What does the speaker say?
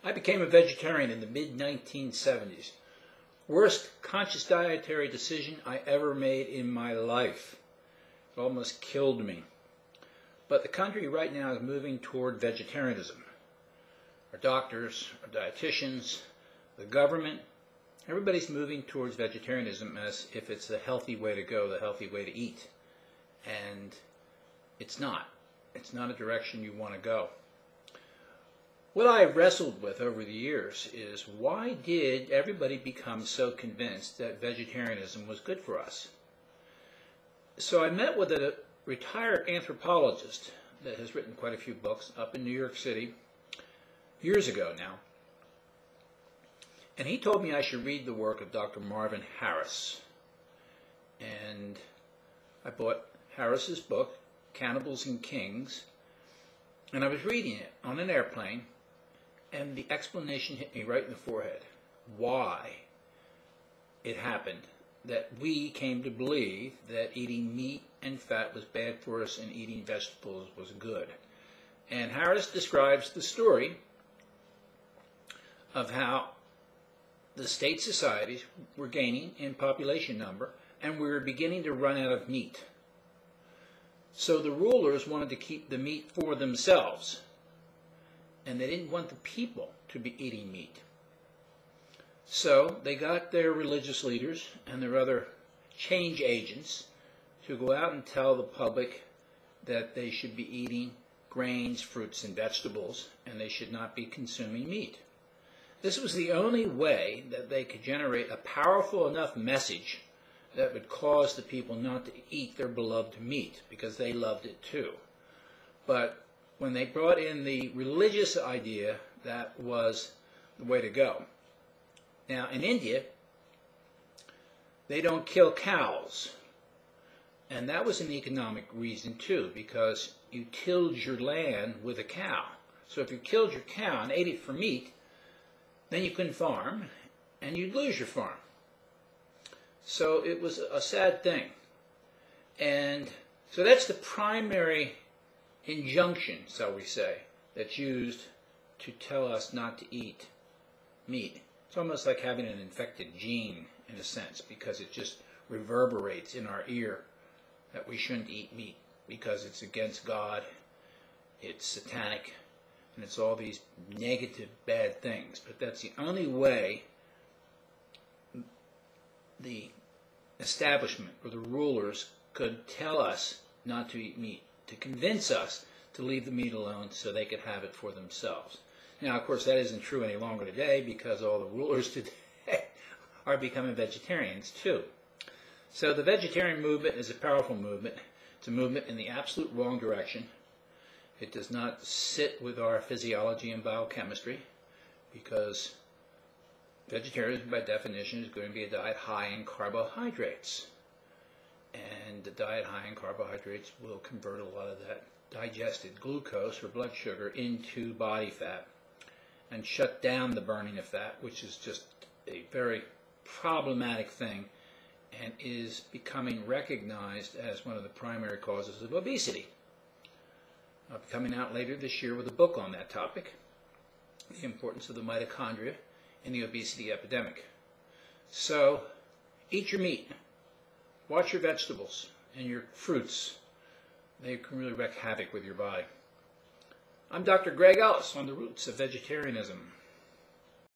I became a vegetarian in the mid-1970s. Worst conscious dietary decision I ever made in my life. It almost killed me. But the country right now is moving toward vegetarianism. Our doctors, our dietitians, the government, everybody's moving towards vegetarianism as if it's the healthy way to go, the healthy way to eat. And it's not. It's not a direction you want to go. What I wrestled with over the years is, why did everybody become so convinced that vegetarianism was good for us? So I met with a retired anthropologist that has written quite a few books up in New York City years ago now. And he told me I should read the work of Dr. Marvin Harris. And I bought Harris's book, Cannibals and Kings, and I was reading it on an airplane, and the explanation hit me right in the forehead. Why it happened that we came to believe that eating meat and fat was bad for us and eating vegetables was good. And Harris describes the story of how the state societies were gaining in population number and we were beginning to run out of meat. So the rulers wanted to keep the meat for themselves, and they didn't want the people to be eating meat. So they got their religious leaders and their other change agents to go out and tell the public that they should be eating grains, fruits, and vegetables, and they should not be consuming meat. This was the only way that they could generate a powerful enough message that would cause the people not to eat their beloved meat, because they loved it too. But when they brought in the religious idea, that was the way to go. Now, in India, they don't kill cows. And that was an economic reason too, because you tilled your land with a cow. So if you killed your cow and ate it for meat, then you couldn't farm, and you'd lose your farm. So it was a sad thing. And so that's the primary injunction, shall we say, that's used to tell us not to eat meat. It's almost like having an infected gene, in a sense, because it just reverberates in our ear that we shouldn't eat meat because it's against God, it's satanic, and it's all these negative, bad things. But that's the only way the establishment or the rulers could tell us not to eat meat, to convince us to leave the meat alone so they could have it for themselves. Now, of course, that isn't true any longer today, because all the rulers today are becoming vegetarians too. So the vegetarian movement is a powerful movement. It's a movement in the absolute wrong direction. It does not sit with our physiology and biochemistry, because vegetarianism, by definition, is going to be a diet high in carbohydrates. And the diet high in carbohydrates will convert a lot of that digested glucose or blood sugar into body fat and shut down the burning of fat, which is just a very problematic thing and is becoming recognized as one of the primary causes of obesity. I'll be coming out later this year with a book on that topic, the importance of the mitochondria in the obesity epidemic. So, eat your meat, watch your vegetables and your fruits. They can really wreak havoc with your body. I'm Dr. Greg Ellis on the Roots of Vegetarianism.